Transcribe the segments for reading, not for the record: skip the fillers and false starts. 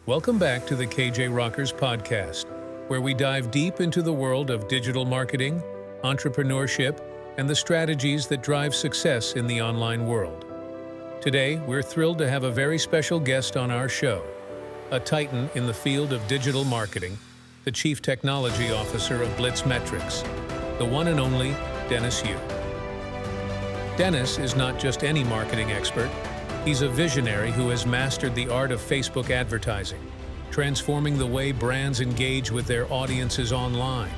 Welcome back to the KJ Rockers podcast, where we dive deep into the world of digital marketing, entrepreneurship, and the strategies that drive success in the online world. Today, we're thrilled to have a very special guest on our show, a titan in the field of digital marketing, the Chief Technology Officer of BlitzMetrics, the one and only Dennis Yu. Dennis is not just any marketing expert. He's a visionary who has mastered the art of Facebook advertising, transforming the way brands engage with their audiences online.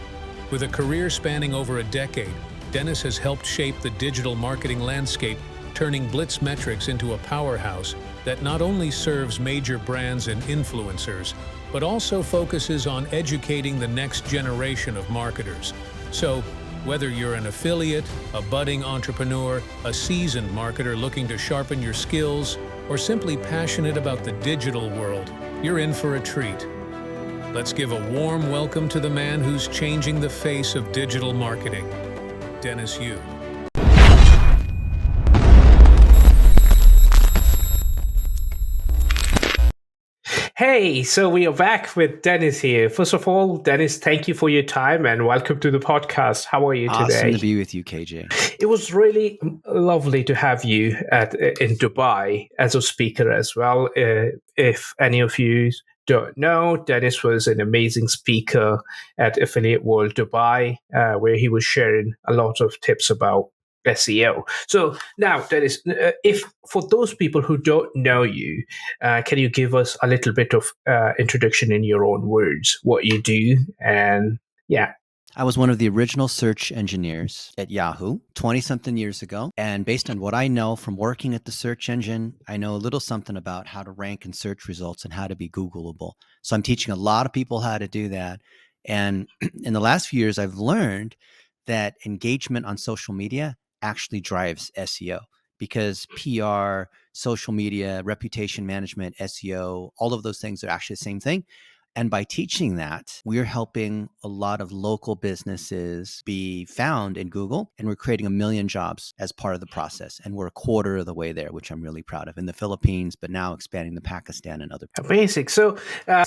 With a career spanning over a decade, Dennis has helped shape the digital marketing landscape, turning BlitzMetrics into a powerhouse that not only serves major brands and influencers, but also focuses on educating the next generation of marketers. So, whether you're an affiliate, a budding entrepreneur, a seasoned marketer looking to sharpen your skills, or simply passionate about the digital world, you're in for a treat. Let's give a warm welcome to the man who's changing the face of digital marketing, Dennis Yu. Hey, so we are back with Dennis here. First of all, Dennis, thank you for your time and welcome to the podcast. How are you today? Awesome to be with you, KJ. It was really lovely to have you in Dubai as a speaker as well. If any of you don't know, Dennis was an amazing speaker at Affiliate World Dubai, where he was sharing a lot of tips about SEO. So now, Dennis, if for those people who don't know you, can you give us a little bit of introduction in your own words, what you do? And yeah. I was one of the original search engineers at Yahoo 20-something years ago. And based on what I know from working at the search engine, I know a little something about how to rank in search results and how to be Googleable. So I'm teaching a lot of people how to do that. And in the last few years, I've learned that engagement on social media actually drives SEO, because PR, social media, reputation management, SEO, all of those things are actually the same thing. And by teaching that, we're helping a lot of local businesses be found in Google, and we're creating 1 million jobs as part of the process. And we're a quarter of the way there, which I'm really proud of, in the Philippines, but now expanding to Pakistan and other places. Amazing. So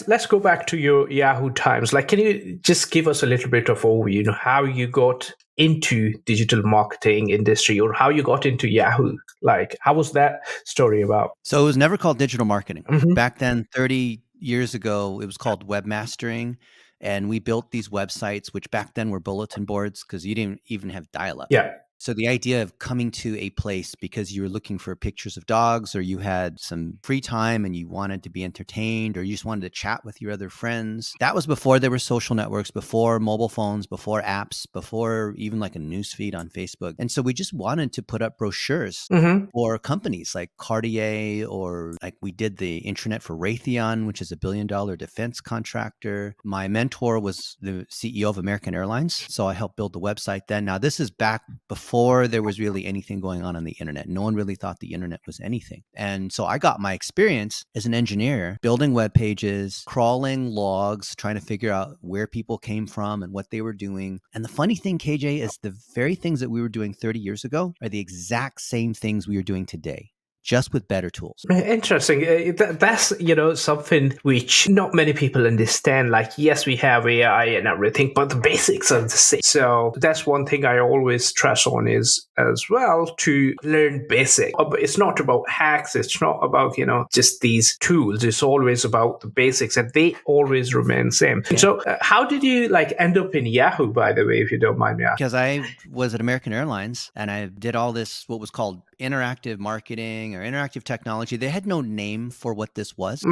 let's go back to your Yahoo times. Like, can you just give us a little bit of overview, how you got into digital marketing industry, or how you got into Yahoo? Like, how was that story about? So it was never called digital marketing. Mhm. Back then, 30 years ago, it was called webmastering. And we built these websites, which back then were bulletin boards, because you didn't even have dial-up. Yeah. So the idea of coming to a place because you were looking for pictures of dogs, or you had some free time and you wanted to be entertained, or you just wanted to chat with your other friends. That was before there were social networks, before mobile phones, before apps, before even like a newsfeed on Facebook. And so we just wanted to put up brochures for companies like Cartier, or like we did the intranet for Raytheon, which is $1 billion defense contractor. My mentor was the CEO of American Airlines. So I helped build the website then. Now, this is back before there was really anything going on the internet. No one really thought the internet was anything. And so I got my experience as an engineer building web pages, crawling logs, trying to figure out where people came from and what they were doing. And the funny thing, KJ, is the very things that we were doing 30 years ago are the exact same things we are doing today, just with better tools. Interesting. That's, something which not many people understand. Like, yes, we have AI and everything, but the basics are the same. So that's one thing I always stress on is as well to learn basic. It's not about hacks. It's not about, just these tools. It's always about the basics, and they always remain same. Yeah. So how did you end up in Yahoo, by the way, if you don't mind me asking? Because I was at American Airlines and I did all this, what was called interactive marketing or interactive technology. They had no name for what this was.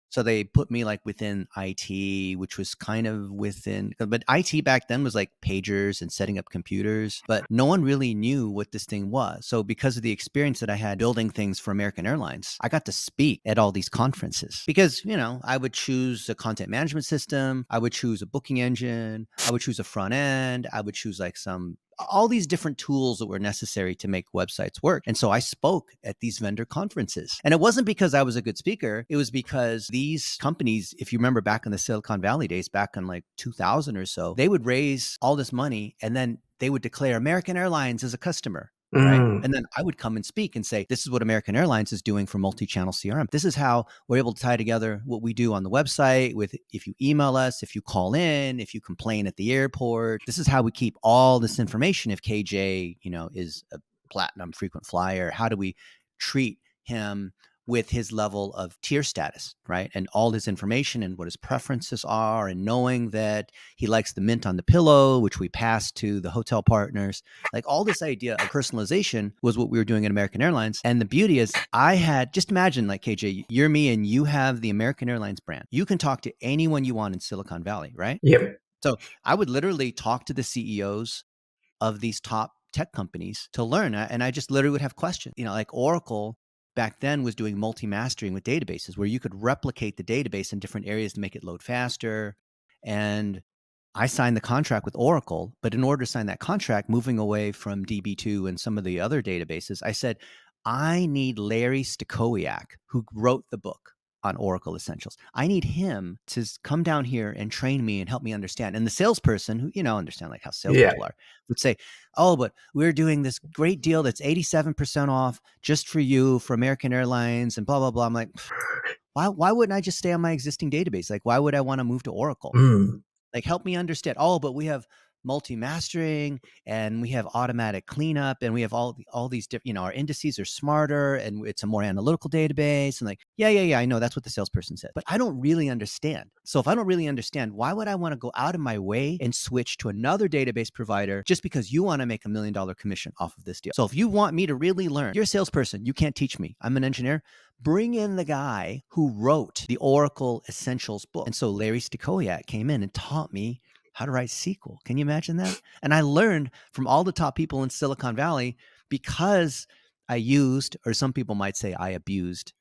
So they put me within IT, which was kind of within, but IT back then was like pagers and setting up computers, but no one really knew what this thing was. So because of the experience that I had building things for American Airlines, I got to speak at all these conferences because, I would choose a content management system. I would choose a booking engine. I would choose a front end. I would choose all these different tools that were necessary to make websites work. And so I spoke at these vendor conferences. And it wasn't because I was a good speaker. It was because these companies, if you remember back in the Silicon Valley days, back in 2000 or so, they would raise all this money and then they would declare American Airlines as a customer. Right. Mm. And then I would come and speak and say, this is what American Airlines is doing for multi-channel CRM. This is how we're able to tie together what we do on the website with if you email us, if you call in, if you complain at the airport. This is how we keep all this information. If KJ, is a platinum frequent flyer, how do we treat him with his level of tier status, right? And all his information and what his preferences are, and knowing that he likes the mint on the pillow, which we pass to the hotel partners. Like all this idea of personalization was what we were doing at American Airlines. And the beauty is just imagine like KJ, you're me and you have the American Airlines brand. You can talk to anyone you want in Silicon Valley, right? Yep. So I would literally talk to the CEOs of these top tech companies to learn. And I just literally would have questions, like Oracle back then was doing multi-mastering with databases where you could replicate the database in different areas to make it load faster. And I signed the contract with Oracle, but in order to sign that contract, moving away from DB2 and some of the other databases, I said, I need Larry Stakowiak, who wrote the book on Oracle Essentials. I need him to come down here and train me and help me understand. And the salesperson who, understand like how salespeople are, would say, oh, but we're doing this great deal that's 87% off just for you for American Airlines and blah, blah, blah. I'm like, why wouldn't I just stay on my existing database? Like, why would I want to move to Oracle? Mm. Like, help me understand. Oh, but we have multi-mastering and we have automatic cleanup and we have all these different, our indices are smarter and it's a more analytical database. And like, yeah, I know that's what the salesperson said, but I don't really understand. So if I don't really understand, why would I want to go out of my way and switch to another database provider just because you want to make $1 million commission off of this deal? So if you want me to really learn, you're a salesperson, you can't teach me. I'm an engineer. Bring in the guy who wrote the Oracle Essentials book. And so Larry Stakowiak came in and taught me how to write SQL. Can you imagine that? And I learned from all the top people in Silicon Valley because I used, or some people might say I abused,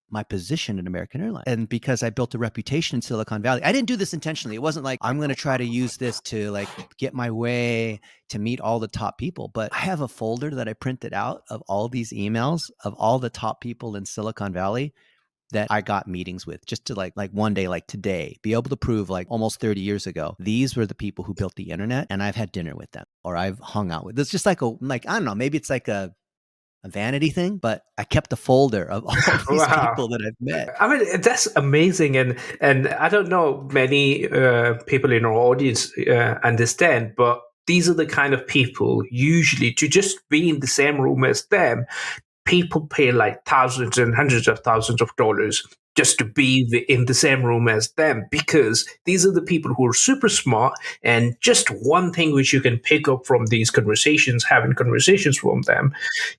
my position at American Airlines. And because I built a reputation in Silicon Valley, I didn't do this intentionally. It wasn't like I'm going to try to use this to like get my way to meet all the top people. But I have a folder that I printed out of all these emails of all the top people in Silicon Valley that I got meetings with, just to like one day, like today, be able to prove like almost 30 years ago, these were the people who built the internet and I've had dinner with them or I've hung out with. It's just like I don't know, maybe it's like a vanity thing, but I kept a folder of all these Wow. people that I've met. I mean, that's amazing, and I don't know many people in our audience understand, but these are the kind of people usually to just be in the same room as them. People pay like thousands and hundreds of thousands of dollars just to be in the same room as them, because these are the people who are super smart. And just one thing which you can pick up from these conversations, having conversations from them,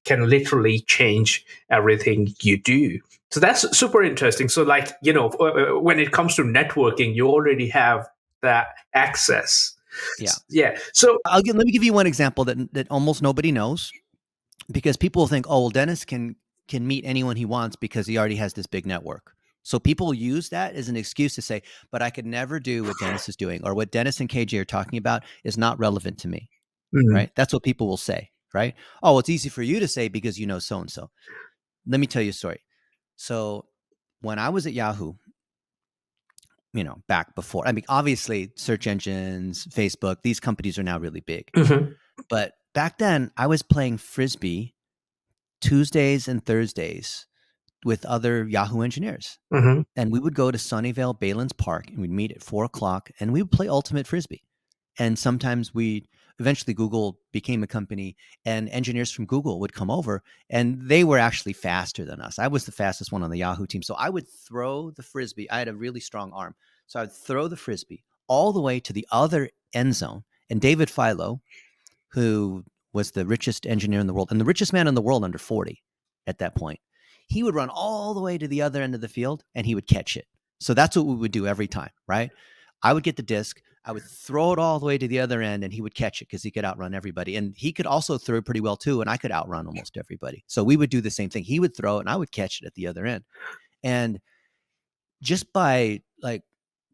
can literally change everything you do. So that's super interesting. So like, when it comes to networking, you already have that access. Yeah. So let me give you one example that almost nobody knows, because people think, oh, well, Dennis can meet anyone he wants because he already has this big network. So people use that as an excuse to say, but I could never do what Dennis is doing, or what Dennis and KJ are talking about is not relevant to me, right? That's what people will say, right? Oh, it's easy for you to say because you know so-and-so. Let me tell you a story. So when I was at Yahoo, back before, I mean, obviously search engines, Facebook, these companies are now really big. But back then I was playing Frisbee Tuesdays and Thursdays with other Yahoo engineers. And we would go to Sunnyvale Baylands Park and we'd meet at 4:00 and we would play Ultimate Frisbee. And sometimes eventually Google became a company and engineers from Google would come over and they were actually faster than us. I was the fastest one on the Yahoo team. So I would throw the Frisbee. I had a really strong arm. So I would throw the Frisbee all the way to the other end zone. And David Philo, who was the richest engineer in the world and the richest man in the world under 40 at that point, he would run all the way to the other end of the field and he would catch it. So that's what we would do every time, right? I would get the disc, I would throw it all the way to the other end and he would catch it because he could outrun everybody. And he could also throw it pretty well too. And I could outrun almost everybody. So we would do the same thing. He would throw it and I would catch it at the other end. And just by like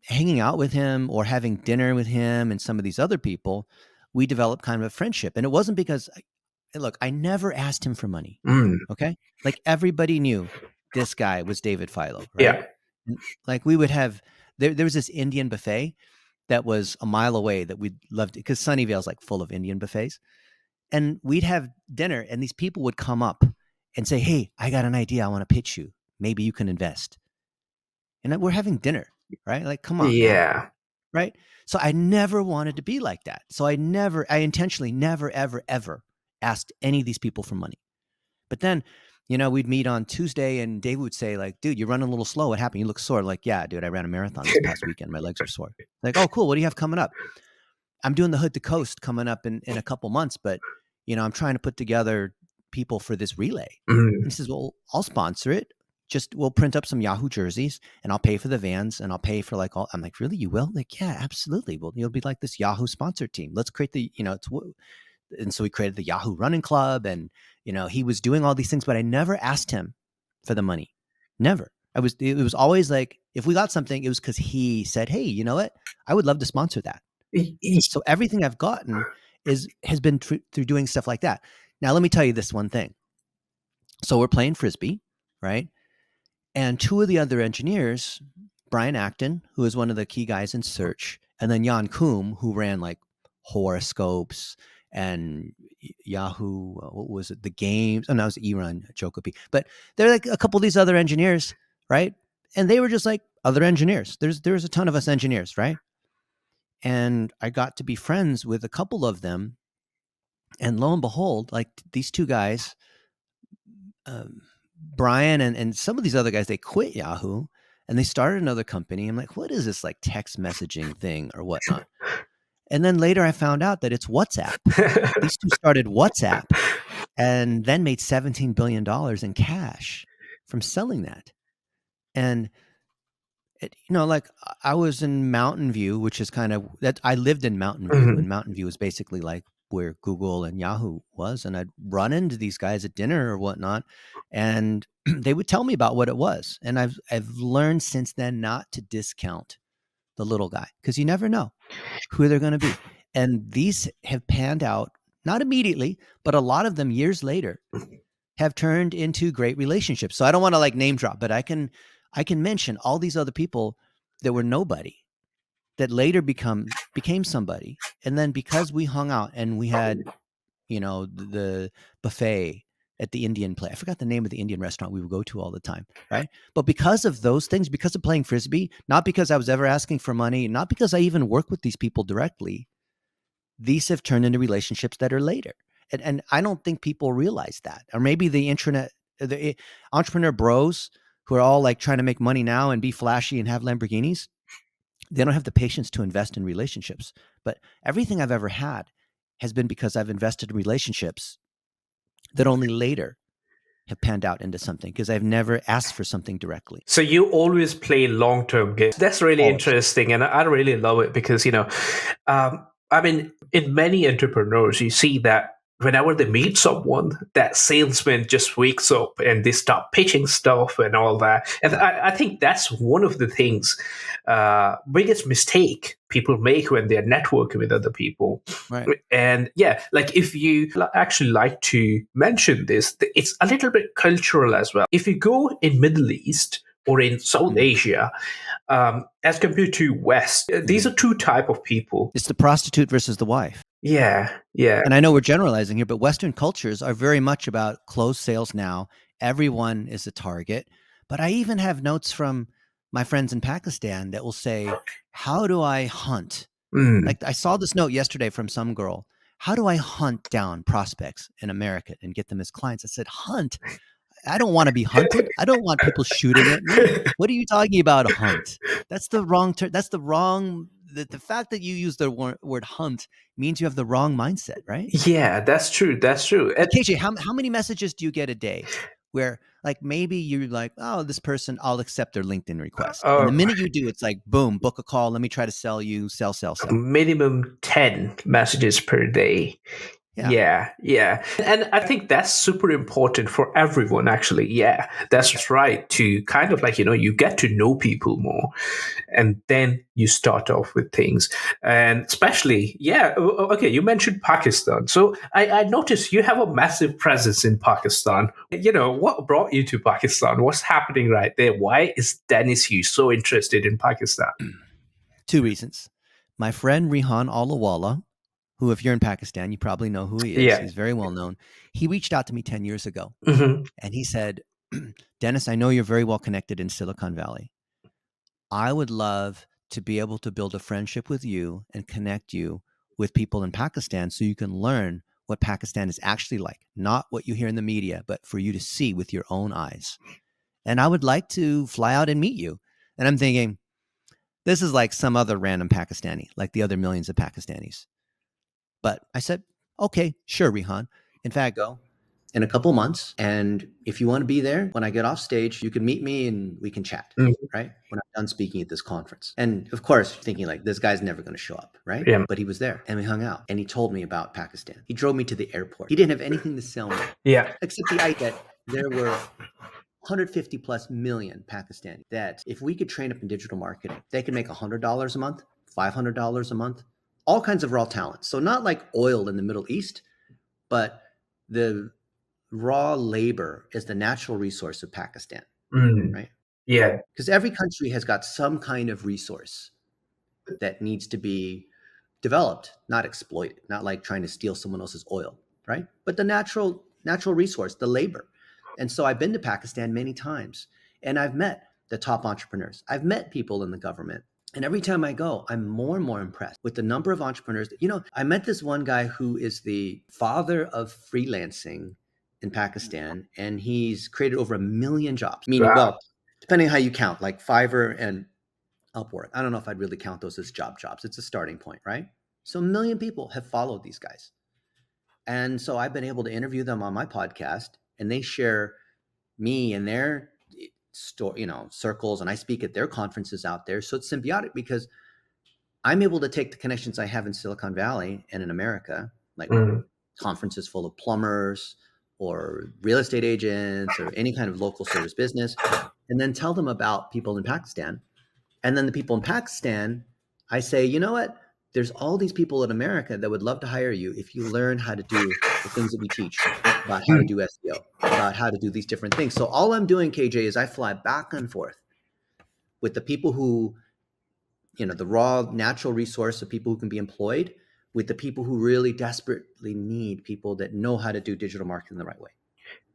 hanging out with him or having dinner with him and some of these other people, we developed kind of a friendship. And it wasn't because, look, I never asked him for money. Okay. Like everybody knew this guy was David Philo, right? Yeah. And like we would have, there was this Indian buffet that was a mile away that we'd loved because Sunnyvale's like full of Indian buffets. And we'd have dinner, and these people would come up and say, hey, I got an idea. I want to pitch you. Maybe you can invest. And we're having dinner, right? Like, come on, man. Yeah. Right. So I never wanted to be like that. So I intentionally never, ever, ever asked any of these people for money. But then, we'd meet on Tuesday and Dave would say like, dude, you're running a little slow. What happened? You look sore. Like, yeah, dude, I ran a marathon this past weekend. My legs are sore. Like, oh, cool. What do you have coming up? I'm doing the Hood to Coast coming up in a couple months, but I'm trying to put together people for this relay. And he says, well, I'll sponsor it. We'll print up some Yahoo jerseys and I'll pay for the vans and I'll pay for like all. I'm like, really? You will? Like, yeah, absolutely. Well, you'll be like this Yahoo sponsor team. Let's create and so we created the Yahoo Running Club, and he was doing all these things, but I never asked him for the money. Never. It was always like, if we got something, it was because he said, hey, you know what? I would love to sponsor that. So everything I've gotten has been through doing stuff like that. Now, let me tell you this one thing. So we're playing Frisbee, right? And two of the other engineers, Brian Acton, who is one of the key guys in Search, and then Jan Koum, who ran like horoscopes and Yahoo, what was it? The games. Oh, no, it was Erun, Jokopi. But they're like a couple of these other engineers, right? And they were just like other engineers. There's a ton of us engineers, right? And I got to be friends with a couple of them. And lo and behold, like these two guys, Brian and some of these other guys, they quit Yahoo and they started another company. I'm like, what is this like text messaging thing or whatnot? And then later I found out that it's WhatsApp. These two started WhatsApp and then made $17 billion in cash from selling that. And like I was in Mountain View, which is kind of that I lived in Mountain View, and Mountain View is basically like where Google and Yahoo was. And I'd run into these guys at dinner or whatnot, and they would tell me about what it was. And I've learned since then not to discount the little guy, because you never know who they're going to be. And these have panned out, not immediately, but a lot of them years later have turned into great relationships. So I don't want to like name drop, but I can mention all these other people that were nobody that later became somebody. And then because we hung out and we had, the buffet at the Indian place, I forgot the name of the Indian restaurant we would go to all the time, right? But because of those things, because of playing Frisbee, not because I was ever asking for money, not because I even work with these people directly, these have turned into relationships that are later. And I don't think people realize that. Or maybe the entrepreneur bros who are all like trying to make money now and be flashy and have Lamborghinis, they don't have the patience to invest in relationships. But everything I've ever had has been because I've invested in relationships that only later have panned out into something, because I've never asked for something directly. So you always play long-term games. That's really interesting, and I really love it because, I mean, in many entrepreneurs, you see that whenever they meet someone, that salesman just wakes up and they start pitching stuff and all that. And I think that's one of the things, biggest mistake people make when they're networking with other people. Right. And yeah, like if you actually like to mention this, it's a little bit cultural as well. If you go in Middle East or in South Asia, as compared to West, these are two type of people. It's the prostitute versus the wife. Yeah. And I know we're generalizing here, but Western cultures are very much about closed sales now. Everyone is a target. But I even have notes from my friends in Pakistan that will say, how do I hunt? Like I saw this note yesterday from some girl. How do I hunt down prospects in America and get them as clients? I said, hunt? I don't want to be hunted. I don't want people shooting at me. What are you talking about, a hunt? That's the wrong term. That's the wrong... The fact that you use the word hunt means you have the wrong mindset, right? Yeah, that's true. That's true. KJ, how many messages do you get a day where like maybe you're like, oh, this person, I'll accept their LinkedIn request. And the minute you do, it's like, boom, book a call. Let me try to sell you, sell. Minimum 10 messages per day. Yeah. And I think that's super important for everyone, actually. Yeah, that's right. To kind of like, you get to know people more and then you start off with things. And especially, okay, you mentioned Pakistan. So I noticed you have a massive presence in Pakistan. What brought you to Pakistan? What's happening right there? Why is Dennis Hughes so interested in Pakistan? 2 reasons. My friend Rihan Alawala who, if you're in Pakistan, you probably know who he is. Yeah. He's very well known. He reached out to me 10 years ago Hmm. and he said, Dennis, I know you're very well connected in Silicon Valley. I would love to be able to build a friendship with you and connect you with people in Pakistan so you can learn what Pakistan is actually like, not what you hear in the media, but for you to see with your own eyes. And I would like to fly out and meet you. And I'm thinking, this is like some other random Pakistani, like the other millions of Pakistanis. But I said, okay, sure, Rihan. In fact, go in a couple months. And if you want to be there, when I get off stage, you can meet me and we can chat, right? When I'm done speaking at this conference. And of course, thinking like, this guy's never going to show up, right? Yeah. But he was there and we hung out and he told me about Pakistan. He drove me to the airport. He didn't have anything to sell me Yeah. except the idea that there were 150 plus million Pakistani that if we could train up in digital marketing, they could make $100 a month, $500 a month, all kinds of raw talent. So not like oil in the Middle East, but the raw labor is the natural resource of Pakistan, right? Yeah. Because every country has got some kind of resource that needs to be developed, not exploited, not like trying to steal someone else's oil, right? But the natural resource, the labor. And so I've been to Pakistan many times and I've met the top entrepreneurs. I've met people in the government. And every time I go, I'm more and more impressed with the number of entrepreneurs. I met this one guy who is the father of freelancing in Pakistan, and he's created over 1 million jobs, meaning, Wow. well, depending how you count, like Fiverr and Upwork. I don't know if I'd really count those as jobs. It's a starting point, right? So 1 million people have followed these guys. And so I've been able to interview them on my podcast and they share me and their circles, and I speak at their conferences out there. So it's symbiotic because I'm able to take the connections I have in Silicon Valley and in America, like conferences full of plumbers or real estate agents or any kind of local service business, and then tell them about people in Pakistan. And then the people in Pakistan, I say, you know what? There's all these people in America that would love to hire you if you learn how to do the things that we teach about how to do SEO, about how to do these different things. So all I'm doing, KJ, is I fly back and forth with the people who, the raw natural resource of people who can be employed, with the people who really desperately need people that know how to do digital marketing the right way.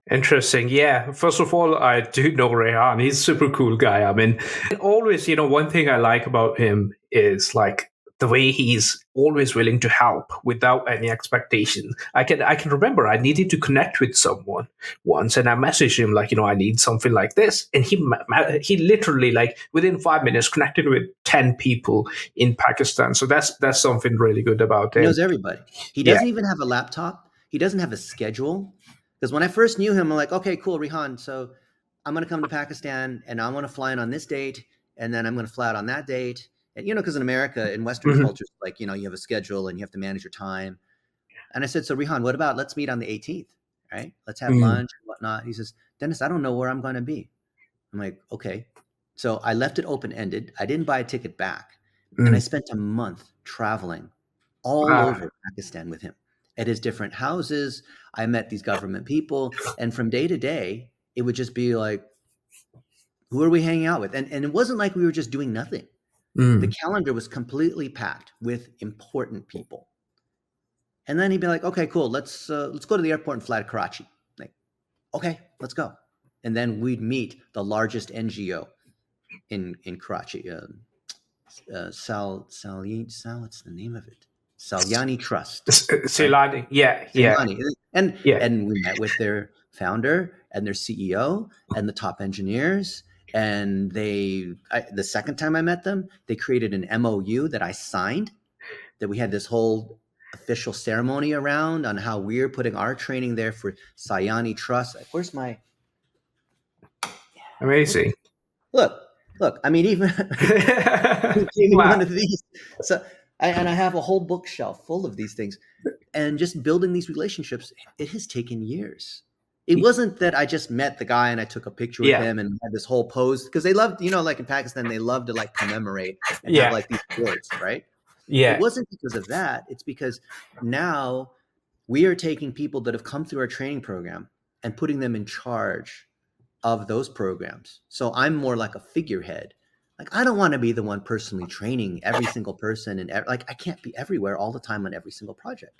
Interesting. Yeah. First of all, I do know Rehan. He's a super cool guy. I mean, always, one thing I like about him is like the way he's always willing to help without any expectation. I can remember I needed to connect with someone once, and I messaged him like, I need something like this, and he literally like within 5 minutes connected with 10 people in Pakistan. So that's something really good about him. He knows everybody. He doesn't even have a laptop. He doesn't have a schedule. Because when I first knew him, I'm like, okay, cool, Rihan. So I'm going to come to Pakistan and I want to fly in on this date. And then I'm going to fly out on that date. And, because in America, in Western cultures, like, you have a schedule and you have to manage your time. And I said, so Rihan, what about, let's meet on the 18th, right? Let's have lunch and whatnot. He says, Dennis, I don't know where I'm going to be. I'm like, okay. So I left it open-ended. I didn't buy a ticket back. And I spent a month traveling all over Pakistan with him at his different houses. I met these government people, and from day to day, it would just be like, who are we hanging out with? And it wasn't like we were just doing nothing. The calendar was completely packed with important people. And then he'd be like, okay, cool. Let's go to the airport and fly to Karachi. Like, okay, let's go. And then we'd meet the largest NGO in Karachi. What's the name of it? Salyani Trust. Silani, right? yeah. And we met with their founder and their CEO and the top engineers. And the second time I met them, they created an MOU that I signed, that we had this whole official ceremony around on how we're putting our training there for Salyani Trust. Where's my... Amazing. Look, I mean, even gave me one of these. So, I have a whole bookshelf full of these things, and just building these relationships, it has taken years. It wasn't that I just met the guy and I took a picture with him and had this whole pose, because they loved, like in Pakistan, they love to like commemorate and have like these awards, right? Yeah. It wasn't because of that. It's because now we are taking people that have come through our training program and putting them in charge of those programs. So I'm more like a figurehead. Like, I don't want to be the one personally training every single person, and like, I can't be everywhere all the time on every single project.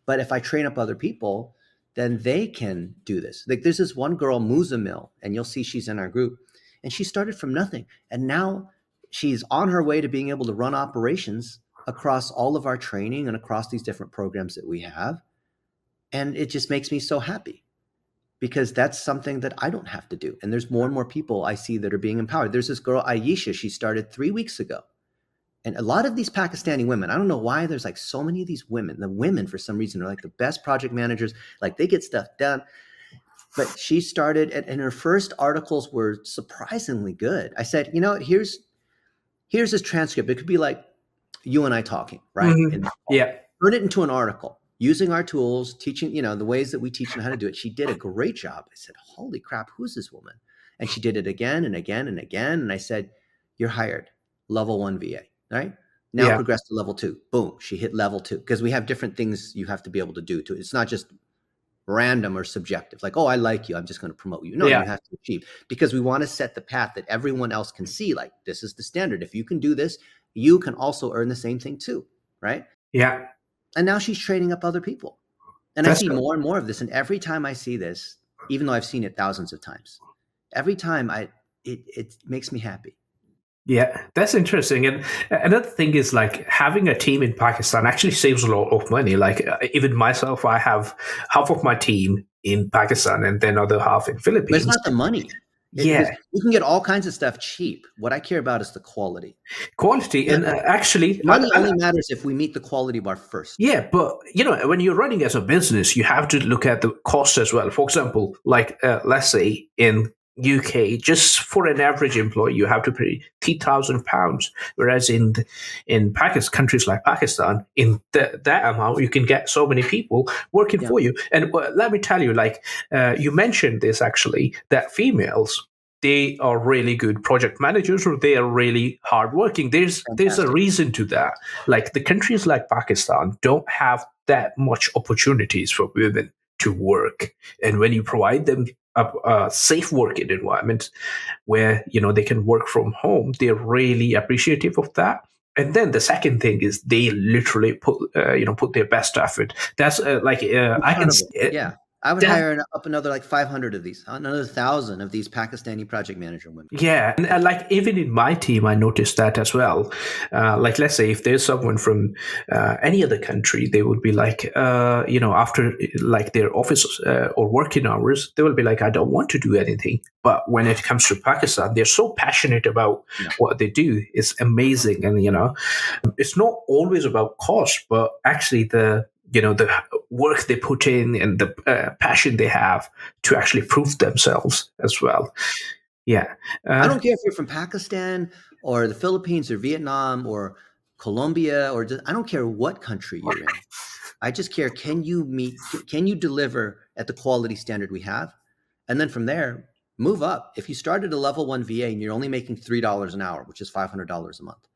But if I train up other people, then they can do this. Like, there's this one girl, Muzamil, and you'll see she's in our group, and she started from nothing, and now she's on her way to being able to run operations across all of our training and across these different programs that we have. And it just makes me so happy, because that's something that I don't have to do. And there's more and more people I see that are being empowered. There's this girl, Ayesha, she started 3 weeks ago. And a lot of these Pakistani women, I don't know why there's like so many of these women. The women, for some reason, are like the best project managers. Like, they get stuff done. But she started, and her first articles were surprisingly good. I said, here's this transcript. It could be like you and I talking, right? And Yeah. turn it into an article using our tools, teaching, the ways that we teach and how to do it. She did a great job. I said, holy crap, who's this woman? And she did it again and again and again. And I said, you're hired, level 1 VA, right? Now Yeah. progress to level 2. Boom, she hit level 2, because we have different things you have to be able to do to it. It's not just random or subjective, like, oh, I like you, I'm just going to promote you. No, Yeah. you have to achieve, because we want to set the path that everyone else can see. Like, this is the standard. If you can do this, you can also earn the same thing too, right? Yeah. And now she's training up other people. And That's I see good. more and more of this. And every time I see this, even though I've seen it thousands of times, every time it makes me happy. Yeah, that's interesting. And another thing is, like, having a team in Pakistan actually saves a lot of money. Like, even myself, I have half of my team in Pakistan and then other half in But Philippines. it's not the money. Yeah. Because you can get all kinds of stuff cheap. What I care about is the quality. Quality. And actually, Money only matters if we meet the quality bar first. yeah, but when you're running as a business, you have to look at the cost as well. For example, like, let's say in UK, just for an average employee, you have to pay £3,000, whereas in Pakistan, countries like Pakistan, in that amount, you can get so many people working for you. And let me tell you, like, you mentioned this actually, that females, they are really good project managers, or they are really hardworking. There's a Fantastic. reason to that. Like, the countries like Pakistan don't have that much opportunities for women to work, and when you provide them a safe working environment where they can work from home, they're really appreciative of that. And then the second thing is, they literally put their best effort. That's I can. Yeah. I would hire up another like 500 of these, another 1,000 of these Pakistani project manager women. Yeah, and like, even in my team, I noticed that as well. Like, let's say if there's someone from any other country, they would be like, after like their office or working hours, they will be like, I don't want to do anything. But when it comes to Pakistan, they're so passionate about what they do. It's amazing, and it's not always about cost, but actually the work they put in, and the passion they have to actually prove themselves as well. Yeah. I don't care if you're from Pakistan or the Philippines or Vietnam or Colombia, or I don't care what country you're in. I just care, can you deliver at the quality standard we have? And then from there, move up. If you start at a level 1 VA and you're only making $3 an hour, which is $500 a month,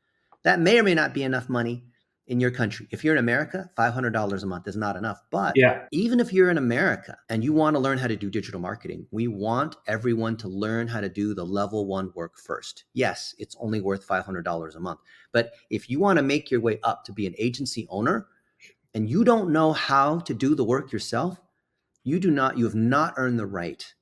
that may or may not be enough money in your country. If you're in America, $500 a month is not enough. But even if you're in America and you want to learn how to do digital marketing, we want everyone to learn how to do the level 1 work first. Yes, it's only worth $500 a month. But if you want to make your way up to be an agency owner and you don't know how to do the work yourself, you have not earned the right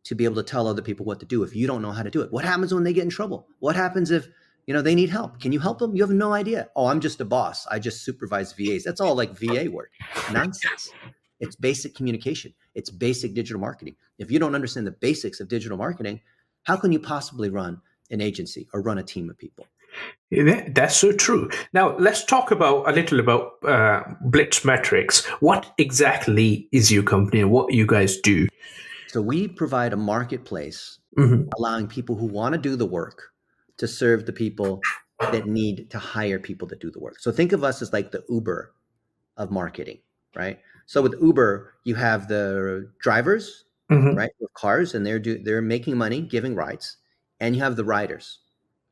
to be able to tell other people what to do if you don't know how to do it. What happens when they get in trouble? What happens if they need help? Can you help them? You have no idea. Oh, I'm just a boss. I just supervise VAs. That's all like VA work. Nonsense. It's basic communication. It's basic digital marketing. If you don't understand the basics of digital marketing, how can you possibly run an agency or run a team of people? That's so true. Now, let's talk a little about BlitzMetrics. What exactly is your company and what you guys do? So we provide a marketplace allowing people who want to do the work to serve the people that need to hire people that do the work. So think of us as like the Uber of marketing, right? So with Uber, you have the drivers, right, with cars, and they're making money giving rides, and you have the riders,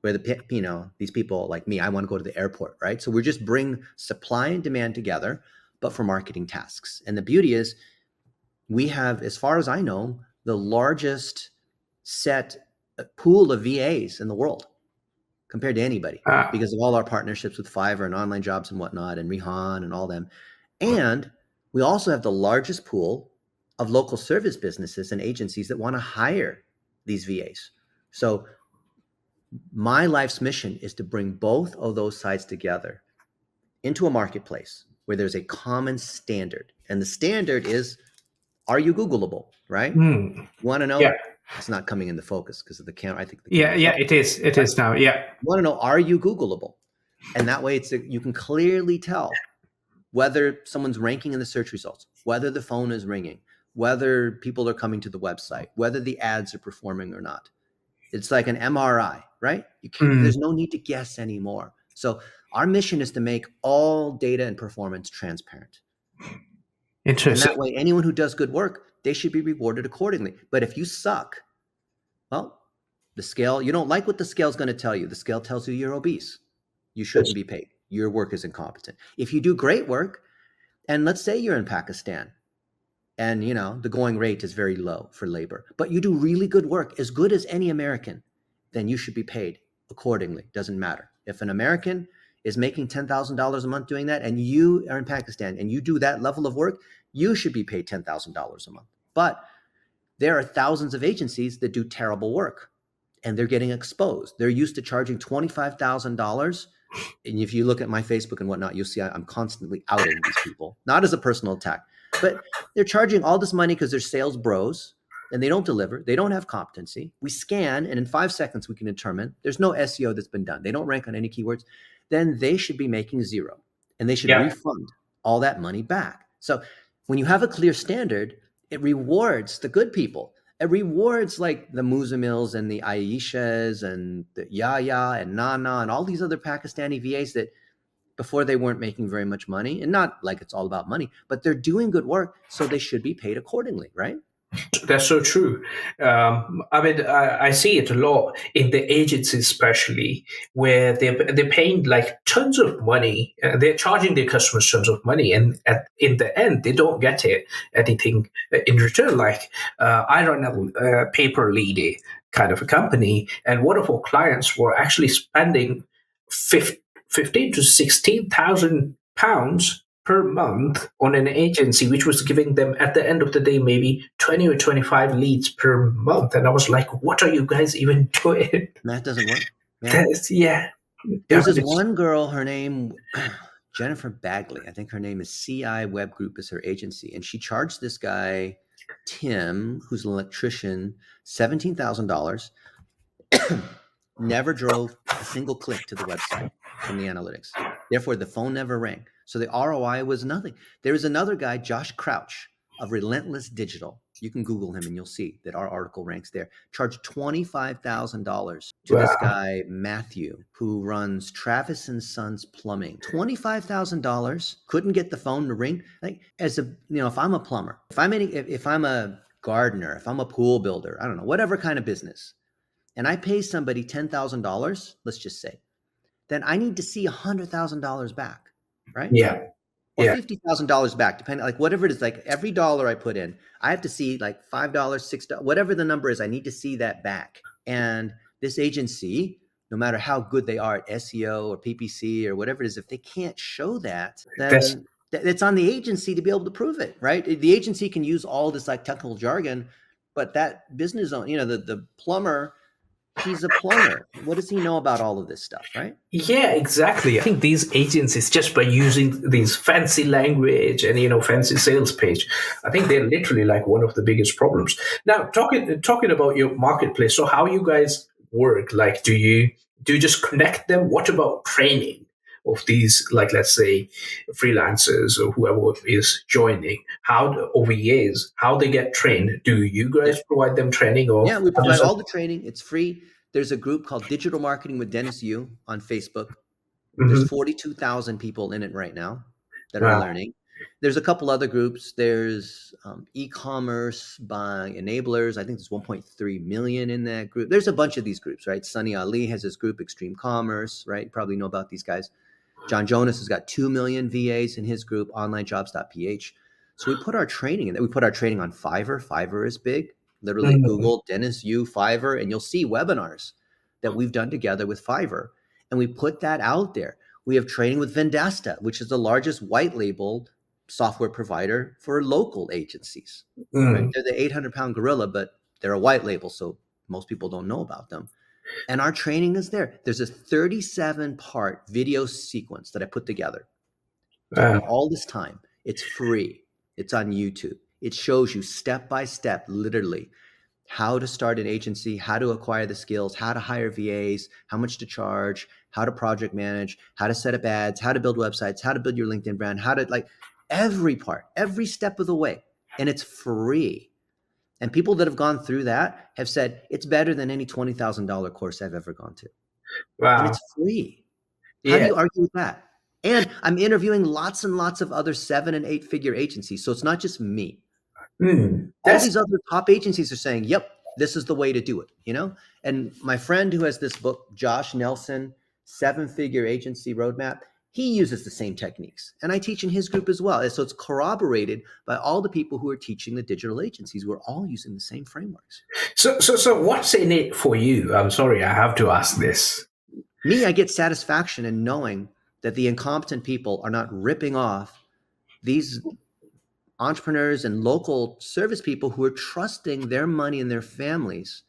where these people like me, I want to go to the airport, right? So we just bring supply and demand together, but for marketing tasks. And the beauty is, we have, as far as I know, the largest set pool of VAs in the world. compared to anybody because of all our partnerships with Fiverr and Online Jobs and whatnot, and Rihan and all them. And we also have the largest pool of local service businesses and agencies that want to hire these VAs. So my life's mission is to bring both of those sides together into a marketplace where there's a common standard. And the standard is, are you Googleable, right? Mm. You want to know? Yeah. It's not coming into focus because of the camera. I think the Yeah, camera's yeah, off. it is. It is now. Yeah. You want to know, are you Googleable? And that way you can clearly tell whether someone's ranking in the search results, whether the phone is ringing, whether people are coming to the website, whether the ads are performing or not. It's like an MRI, right? There's no need to guess anymore. So our mission is to make all data and performance transparent. Interesting. And that way, anyone who does good work, they should be rewarded accordingly. But if you suck, well, the scale, you don't like what the scale is going to tell you. The scale tells you you're obese. You shouldn't be paid. Your work is incompetent. If you do great work, and let's say you're in Pakistan, and the going rate is very low for labor, but you do really good work, as good as any American, then you should be paid accordingly. Doesn't matter. If an American is making $10,000 a month doing that, and you are in Pakistan and you do that level of work, you should be paid $10,000 a month. But there are thousands of agencies that do terrible work, and they're getting exposed. They're used to charging $25,000. And if you look at my Facebook and whatnot, you'll see I'm constantly outing these people, not as a personal attack, but they're charging all this money because they're sales bros and they don't deliver. They don't have competency. We scan, and in 5 seconds, we can determine there's no SEO that's been done. They don't rank on any keywords. Then they should be making zero, and they should refund all that money back. So when you have a clear standard, it rewards the good people. It rewards like the Muzamils and the Aishas and the Yaya and Nana and all these other Pakistani VAs that before they weren't making very much money, and not like it's all about money, but they're doing good work, so they should be paid accordingly, right? That's so true. I mean, I see it a lot in the agencies, especially where they're paying like tons of money. They're charging their customers tons of money, and in the end, they don't get anything in return. Like I run a paper lady kind of a company, and one of our clients were actually spending 15 to 16,000 pounds per month on an agency, which was giving them at the end of the day maybe 20 or 25 leads per month. And I was like, what are you guys even doing? That doesn't work. Yeah. There's this one girl, her name Jennifer Bagley. I think her name is CI Web Group is her agency. And she charged this guy, Tim, who's an electrician, $17,000. Never drove a single click to the website from the analytics. Therefore, the phone never rang. So the ROI was nothing. There is another guy, Josh Crouch of Relentless Digital. You can Google him and you'll see that our article ranks there. Charged $25,000 to this guy, Matthew, who runs Travis and Sons Plumbing. $25,000, couldn't get the phone to ring. Like, if I'm a plumber, if I'm a gardener, if I'm a pool builder, I don't know, whatever kind of business, and I pay somebody $10,000, let's just say, then I need to see $100,000 back, right? Yeah. Or $50,000 back, depending, like whatever it is, like every dollar I put in, I have to see like $5, $6, whatever the number is, I need to see that back. And this agency, no matter how good they are at SEO or PPC or whatever it is, if they can't show that, then it's on the agency to be able to prove it, right? The agency can use all this like technical jargon, but that business owner, the plumber, he's a plumber. What does he know about all of this stuff, right? Yeah, exactly. I think these agencies, just by using these fancy language and fancy sales page, I think they're literally like one of the biggest problems. Now, talking about your marketplace, so how you guys work? Like, do you just connect them? What about training of these, like, let's say, freelancers or whoever is joining? How the OVAs, how they get trained? Do you guys provide them training? Or we provide all the training. It's free. There's a group called Digital Marketing with Dennis Yu on Facebook. There's 42,000 people in it right now that are learning. There's a couple other groups. There's e-commerce by enablers. I think there's 1.3 million in that group. There's a bunch of these groups, right? Sunny Ali has his group, Extreme Commerce, right? You probably know about these guys. John Jonas has got 2 million VAs in his group, onlinejobs.ph. So we put our training in there. We put our training on Fiverr. Fiverr is big. Literally Google Dennis Yu Fiverr, and you'll see webinars that we've done together with Fiverr. And we put that out there. We have training with Vendasta, which is the largest white labeled software provider for local agencies. Right? They're the 800-pound gorilla, but they're a white label, so most people don't know about them. And our training is there. There's a 37-part video sequence that I put together. It took me all this time. It's free. It's on YouTube. It shows you step by step, literally, how to start an agency, how to acquire the skills, how to hire VAs, how much to charge, how to project manage, how to set up ads, how to build websites, how to build your LinkedIn brand, how to, like, every part, every step of the way. And it's free. And people that have gone through that have said it's better than any $20,000 course I've ever gone to. Wow. And it's free. How do you argue with that? And I'm interviewing lots and lots of other 7- and 8-figure agencies. So it's not just me. All these other top agencies are saying, yep, this is the way to do it, you know? And my friend who has this book, Josh Nelson, 7-Figure Agency Roadmap, he uses the same techniques. And I teach in his group as well. So it's corroborated by all the people who are teaching the digital agencies. We're all using the same frameworks. So what's in it for you? I'm sorry, I have to ask this. Me, I get satisfaction in knowing that the incompetent people are not ripping off these entrepreneurs and local service people who are trusting their money and their families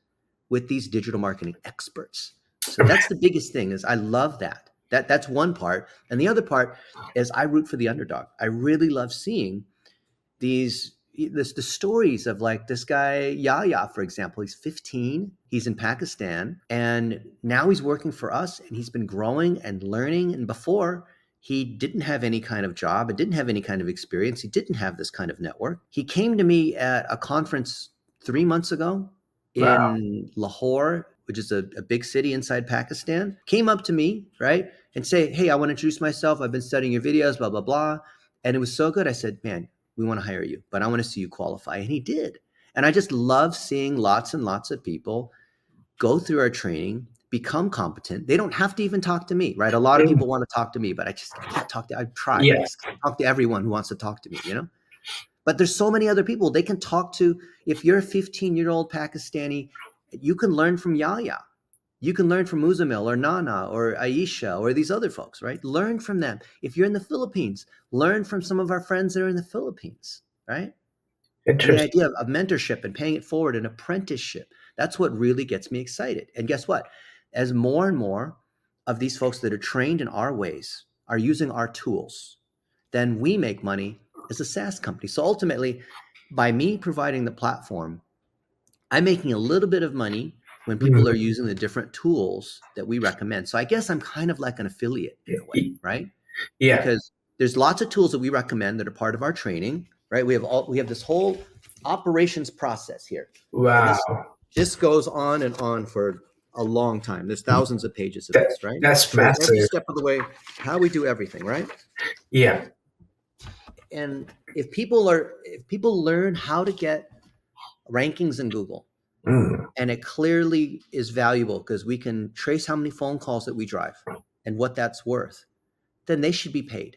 with these digital marketing experts. So that's the biggest thing, is I love that. That's one part. And the other part is I root for the underdog. I really love seeing the stories of, like, this guy, Yahya, for example. He's 15. He's in Pakistan. And now he's working for us, and he's been growing and learning. And before, he didn't have any kind of job. It didn't have any kind of experience. He didn't have this kind of network. He came to me at a conference 3 months ago in Lahore, which is a big city inside Pakistan. Came up to me, right, and say, hey, I want to introduce myself. I've been studying your videos, blah, blah, blah. And it was so good. I said, man, we want to hire you, but I want to see you qualify. And he did. And I just love seeing lots and lots of people go through our training, become competent. They don't have to even talk to me, right? A lot of people want to talk to me, but I can't talk to, I've tried. I just can't talk to everyone who wants to talk to me, you know? But there's so many other people they can talk to. If you're a 15-year-old Pakistani, you can learn from Yahya. You can learn from Muzamil or Nana or Aisha or these other folks, right? Learn from them. If you're in the Philippines, learn from some of our friends that are in the Philippines, right? And the idea of mentorship and paying it forward, and apprenticeship, that's what really gets me excited. And guess what? As more and more of these folks that are trained in our ways are using our tools, then we make money as a SaaS company. So ultimately, by me providing the platform, I'm making a little bit of money when people are using the different tools that we recommend. So I guess I'm kind of like an affiliate in a way, right? Yeah. Because there's lots of tools that we recommend that are part of our training, right? We have this whole operations process here. Wow. And this goes on and on for a long time. There's thousands of pages of this, right? That's massive. Every step of the way, how we do everything, right? Yeah. And if people learn how to get rankings in Google, and it clearly is valuable because we can trace how many phone calls that we drive and what that's worth, then they should be paid.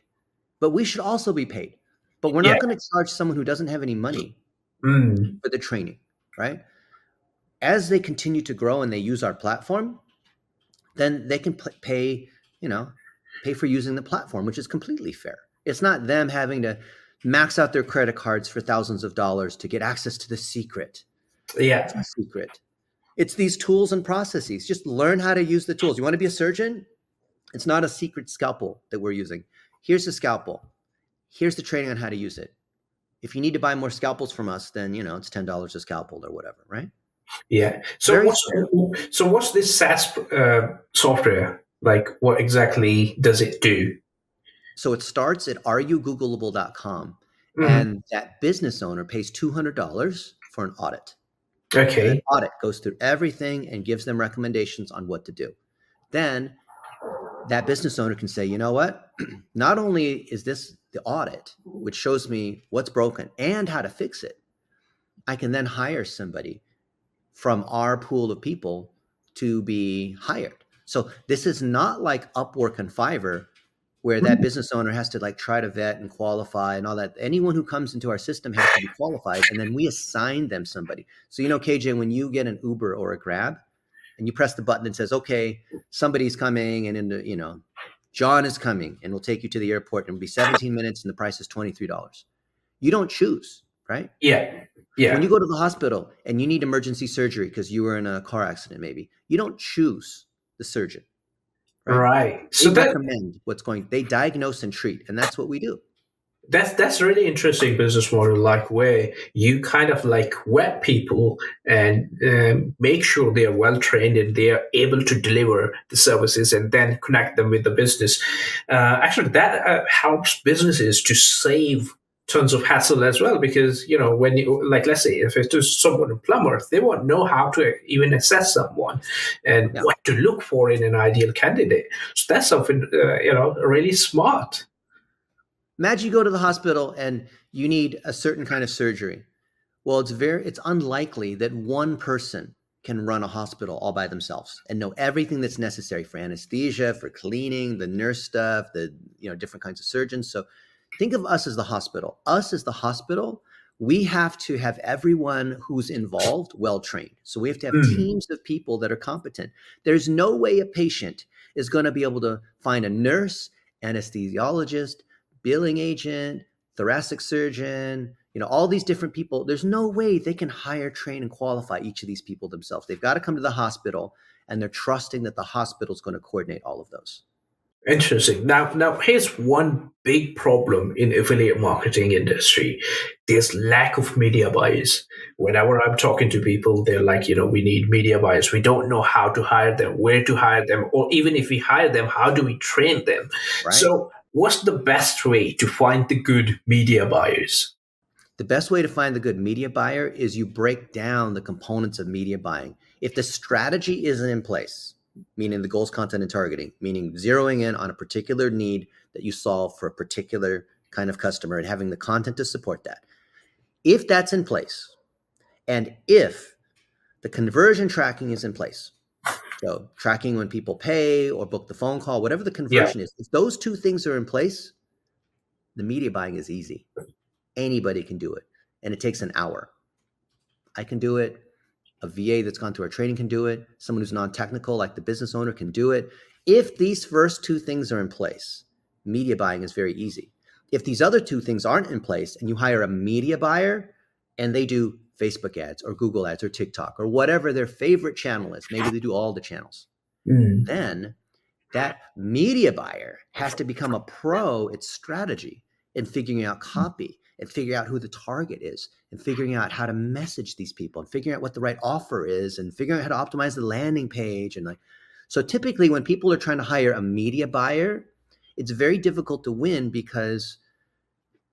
But we should also be paid. But we're not going to charge someone who doesn't have any money for the training, right? As they continue to grow and they use our platform, then they can pay for using the platform, which is completely fair. It's not them having to max out their credit cards for thousands of dollars to get access to the secret. Yeah. It's a secret. It's these tools and processes. Just learn how to use the tools. You want to be a surgeon? It's not a secret scalpel that we're using. Here's the scalpel. Here's the training on how to use it. If you need to buy more scalpels from us, then, it's $10 a scalpel or whatever, right? Yeah. So what's this SaaS software? Like, what exactly does it do? So it starts at areyougooglable.com, and that business owner pays $200 for an audit. Okay. And an audit goes through everything and gives them recommendations on what to do. Then that business owner can say, you know what? Not only is this the audit, which shows me what's broken and how to fix it, I can then hire somebody from our pool of people to be hired. So this is not like Upwork and Fiverr, where that business owner has to try to vet and qualify and all that. Anyone who comes into our system has to be qualified, and then we assign them somebody. So, KJ, when you get an Uber or a Grab, and you press the button that says, okay, somebody's coming, and John is coming and will take you to the airport, and it'll be 17 minutes and the price is $23. You don't choose, right? Yeah. When you go to the hospital and you need emergency surgery because you were in a car accident, maybe, you don't choose the surgeon, right? Right. They So recommend they diagnose and treat, and that's what we do. that's really interesting business model, like where you kind of like vet people and make sure they are well trained and they are able to deliver the services, and then connect them with the business. Actually, that helps businesses to save tons of hassle as well, because when you, like, let's say if it's just someone, a plumber, they won't know how to even assess someone and Yeah. what to look for in an ideal candidate. So that's something really smart. Imagine you go to the hospital and you need a certain kind of surgery. Well, it's unlikely that one person can run a hospital all by themselves and know everything that's necessary for anesthesia, for cleaning, the nurse stuff, the different kinds of surgeons. So think of us as the hospital. Us as the hospital, we have to have everyone who's involved well trained. So we have to have teams of people that are competent. There's no way a patient is going to be able to find a nurse, anesthesiologist, billing agent, thoracic surgeon, all these different people. There's no way they can hire, train, and qualify each of these people themselves. They've got to come to the hospital, and they're trusting that the hospital is going to coordinate all of those. Interesting. Now, here's one big problem in affiliate marketing industry. There's lack of media buyers. Whenever I'm talking to people, they're like, we need media buyers. We don't know how to hire them, where to hire them, or even if we hire them, how do we train them? Right. So what's the best way to find the good media buyers? The best way to find the good media buyer is you break down the components of media buying. If the strategy isn't in place, meaning the goals, content, and targeting, meaning zeroing in on a particular need that you solve for a particular kind of customer and having the content to support that. If that's in place, and if the conversion tracking is in place, so tracking when people pay or book the phone call, whatever the conversion is, if those two things are in place, the media buying is easy. Anybody can do it. And it takes an hour. I can do it. A VA that's gone through our training can do it. Someone who's non-technical, like the business owner, can do it. If these first two things are in place, media buying is very easy. If these other two things aren't in place and you hire a media buyer and they do Facebook ads or Google ads or TikTok or whatever their favorite channel is, maybe they do all the channels, then that media buyer has to become a pro at strategy and figuring out copy and figuring out who the target is and figuring out how to message these people and figuring out what the right offer is and figuring out how to optimize the landing page. So typically when people are trying to hire a media buyer, it's very difficult to win, because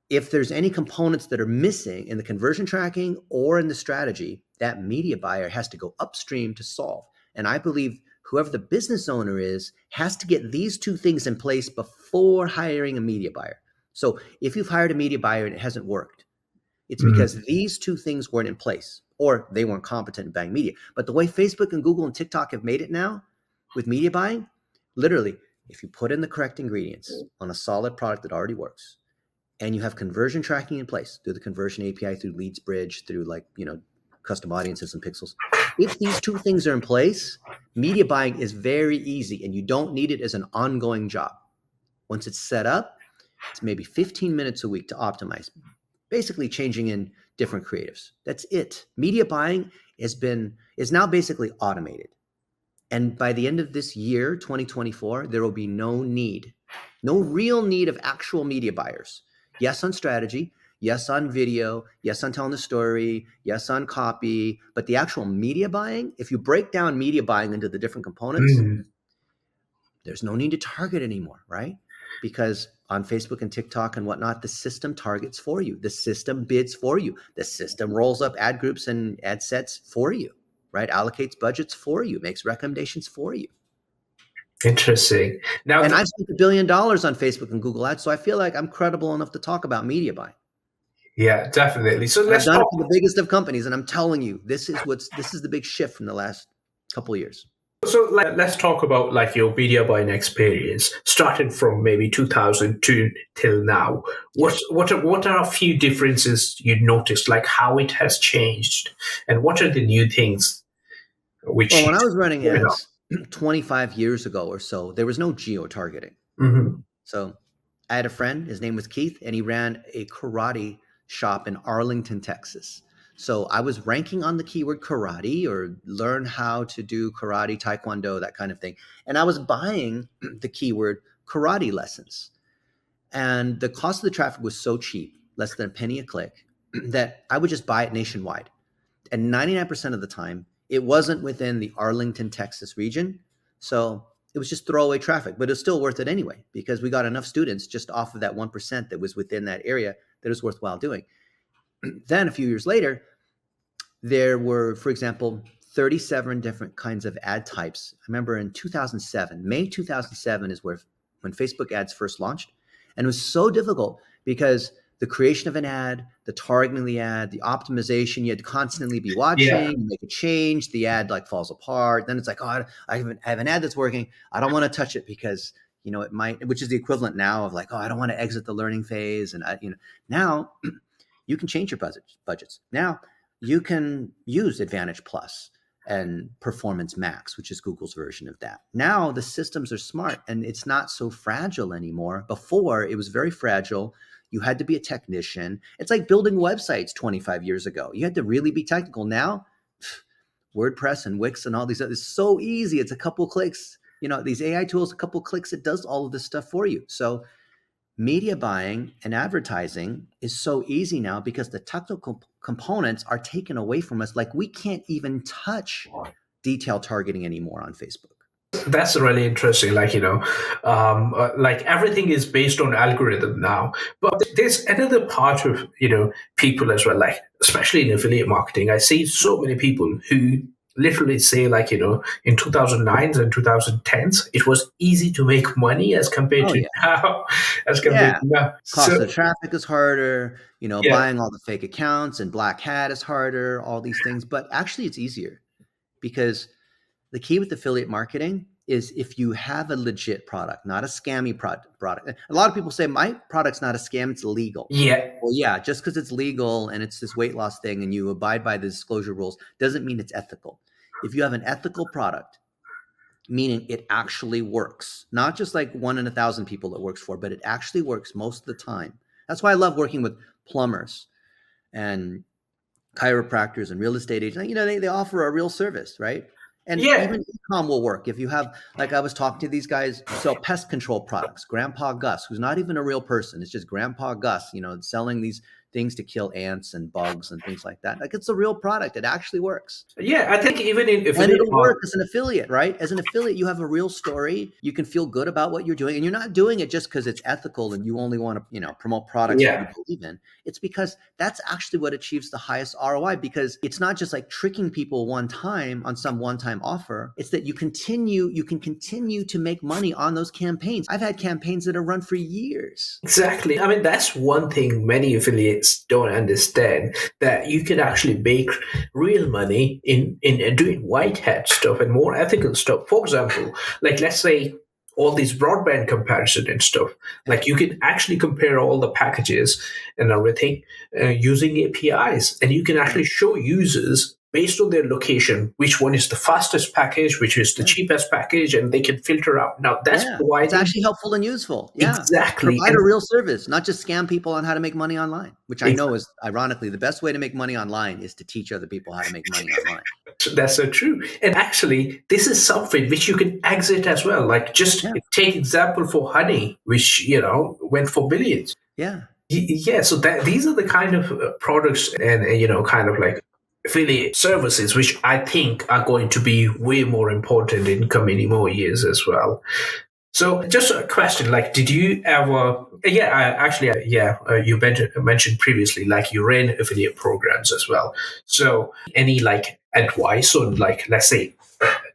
if there's any components that are missing in the conversion tracking or in the strategy, that media buyer has to go upstream to solve. And I believe whoever the business owner is has to get these two things in place before hiring a media buyer. So if you've hired a media buyer and it hasn't worked, it's because these two things weren't in place or they weren't competent in buying media. But the way Facebook and Google and TikTok have made it now with media buying, literally, if you put in the correct ingredients on a solid product that already works, and you have conversion tracking in place through the conversion API, through Leads Bridge, through custom audiences and pixels. If these two things are in place, media buying is very easy and you don't need it as an ongoing job. Once it's set up, it's maybe 15 minutes a week to optimize, basically changing in different creatives. That's it. Media buying is now basically automated. And by the end of this year, 2024, there will be no real need of actual media buyers. Yes, on strategy. Yes, on video. Yes, on telling the story. Yes, on copy. But the actual media buying, if you break down media buying into the different components, there's no need to target anymore, right? Because on Facebook and TikTok and whatnot, the system targets for you. The system bids for you. The system rolls up ad groups and ad sets for you, right? Allocates budgets for you, makes recommendations for you. Interesting. Now, and I've spent $1 billion on Facebook and Google ads, so I feel like I'm credible enough to talk about media buying. Yeah, definitely. So I've done it for the biggest of companies, and I'm telling you, this is the big shift from the last couple of years. So let's talk about your media buying experience, starting from maybe 2002 till now. What are a few differences you noticed, like how it has changed, and what are the new things? which Well, when I was running you know. ads 25 years ago or so, there was no geo targeting. Mhm. So I had a friend, his name was Keith, and he ran a karate shop in Arlington, Texas. So I was ranking on the keyword karate or learn how to do karate, taekwondo, that kind of thing. And I was buying the keyword karate lessons. And the cost of the traffic was so cheap, less than a penny a click, that I would just buy it nationwide. And 99% of the time, it wasn't within the Arlington, Texas region. So it was just throwaway traffic, but it's still worth it anyway, because we got enough students just off of that 1% that was within that area that it was worthwhile doing. Then a few years later, there were, for example, 37 different kinds of ad types. I remember in 2007, May 2007 is when Facebook ads first launched. And it was so difficult because the creation of an ad, the targeting of the ad, the optimization, you had to constantly be Yeah. watching, you make a change, the ad like falls apart. Then it's like, oh, I have an ad that's working. I don't want to touch it because, it might, which is the equivalent now of like, oh, I don't want to exit the learning phase. And now you can change your budgets. Now you can use Advantage Plus and Performance Max, which is Google's version of that. Now the systems are smart and it's not so fragile anymore. Before it was very fragile. You had to be a technician. It's like building websites 25 years ago. You had to really be technical. Now, WordPress and Wix and all these others, it's so easy. It's a couple clicks. These AI tools, a couple clicks, it does all of this stuff for you. So media buying and advertising is so easy now because the technical components are taken away from us. Like we can't even touch detailed targeting anymore on Facebook. That's really interesting. Like everything is based on algorithm now. But there's another part of people as well. Like especially in affiliate marketing, I see so many people who literally say in 2009 and 2010s it was easy to make money as compared Oh to yeah. now. As compared Yeah. to now. Cost So of traffic is harder, yeah, buying all the fake accounts and black hat is harder, all these things. But actually it's easier because the key with affiliate marketing is if you have a legit product, not a scammy product. A lot of people say my product's not a scam, it's legal. yeah, Well, yeah, just because it's legal and it's this weight loss thing and you abide by the disclosure rules doesn't mean it's ethical. If you have an ethical product, meaning it actually works, not just like 1 in 1,000 people it works for, but it actually works most of the time. That's why I love working with plumbers and chiropractors and real estate agents. They offer a real service, right? And yeah. even e-com will work if you have, like I was talking to these guys who sell pest control products. Grandpa Gus, who's not even a real person, it's just Grandpa Gus, selling these things to kill ants and bugs and things like that. Like it's a real product. It actually works. Yeah, I think even in And affiliate it'll work as an affiliate, right? As an affiliate, you have a real story. You can feel good about what you're doing. And you're not doing it just because it's ethical and you only want to, promote products that you yeah. believe in. It's because that's actually what achieves the highest ROI, because it's not just like tricking people one time on some one-time offer. It's that you can continue to make money on those campaigns. I've had campaigns that are run for years. Exactly. I mean, that's one thing many affiliates don't understand, that you can actually make real money in doing white hat stuff and more ethical stuff. For example, like let's say all these broadband comparison and stuff, like you can actually compare all the packages and everything using APIs, and you can actually show users based on their location which one is the fastest package, which is the Yeah. cheapest package, and they can filter out. Now that's Yeah, it's providing actually helpful and useful. Yeah. exactly. Provide a real service, not just scam people on how to make money online, which I And know is ironically the best way to make money online is to teach other people how to make money online. that's so true. And actually, this is something which you can exit as well. Like just Yeah. take example for Honey, which went for billions. Yeah. Yeah, so that these are the kind of products and kind of like affiliate services which I think are going to be way more important in coming more years as well. So, just a question: like, did you ever? Yeah, you mentioned previously, like you ran affiliate programs as well. So, any like advice on, like, let's say,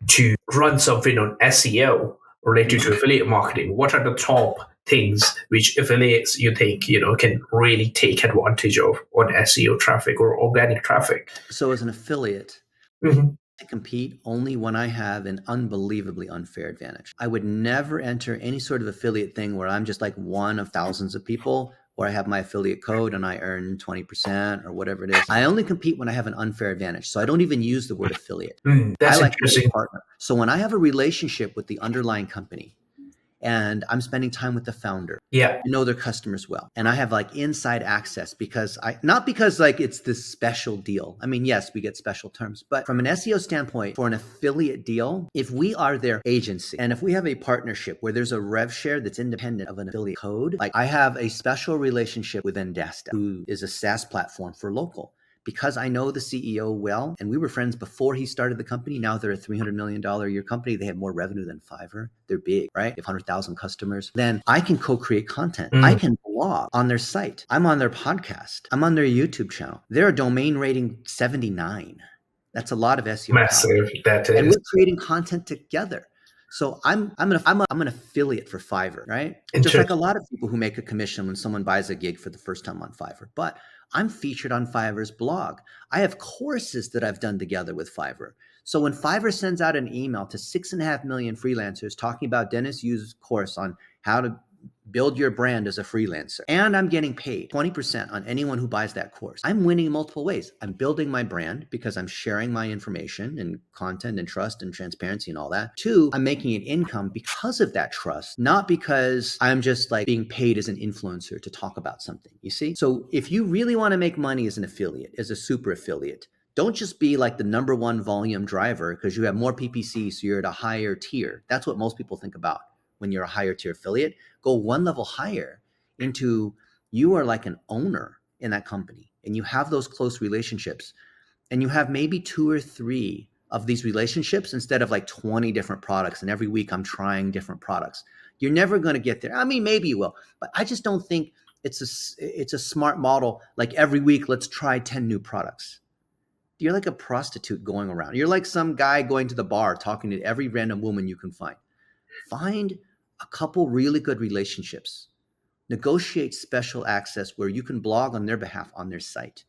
to run something on SEO related to affiliate marketing? What are the top things which affiliates you think can really take advantage of on SEO traffic or organic traffic? So as an affiliate, Mhm. I compete only when I have an unbelievably unfair advantage. I would never enter any sort of affiliate thing where I'm just like one of thousands of people or I have my affiliate code and I earn 20% or whatever it is. I only compete when I have an unfair advantage. So I don't even use the word affiliate. That's I like to say interesting. partner. So when I have a relationship with the underlying company and I'm spending time with the founder, Yeah. I know their customers well. And I have like inside access because not because like it's this special deal. I mean, yes, we get special terms, but from an SEO standpoint, for an affiliate deal, if we are their agency and if we have a partnership where there's a rev share that's independent of an affiliate code, like I have a special relationship with Endasta, who is a SaaS platform for local. Because I know the CEO well, and we were friends before he started the company. Now they're a $300 million a year company. They have more revenue than Fiverr. They're big, right? They have 100,000 customers. Then I can co-create content. I can blog on their site. I'm on their podcast. I'm on their YouTube channel. They're a domain rating 79. That's a lot of SEO power. Massive, that And is. we're creating content together. So I'm an affiliate for Fiverr, right? Just like a lot of people who make a commission when someone buys a gig for the first time on Fiverr. But I'm featured on Fiverr's blog. I have courses that I've done together with Fiverr. So when Fiverr sends out an email to 6.5 million freelancers talking about Dennis Yu's course on how to build your brand as a freelancer, and I'm getting paid 20% on anyone who buys that course, I'm winning in multiple ways. I'm building my brand because I'm sharing my information and content and trust and transparency and all that. Two, I'm making an income because of that trust, not because I'm just like being paid as an influencer to talk about something, you see? So if you really want to make money as an affiliate, as a super affiliate, don't just be like the number one volume driver because you have more PPC, so you're at a higher tier. That's what most people think about when you're a higher tier affiliate. Go one level higher into you are like an owner in that company and you have those close relationships and you have maybe 2 or 3 of these relationships instead of like 20 different products. And every week I'm trying different products. You're never going to get there. I mean, maybe you will, but I just don't think it's a smart model. Like every week, let's try 10 new products. You're like a prostitute going around. You're like some guy going to the bar, talking to every random woman you can find. Find a couple really good relationships. Negotiate special access where you can blog on their behalf on their site,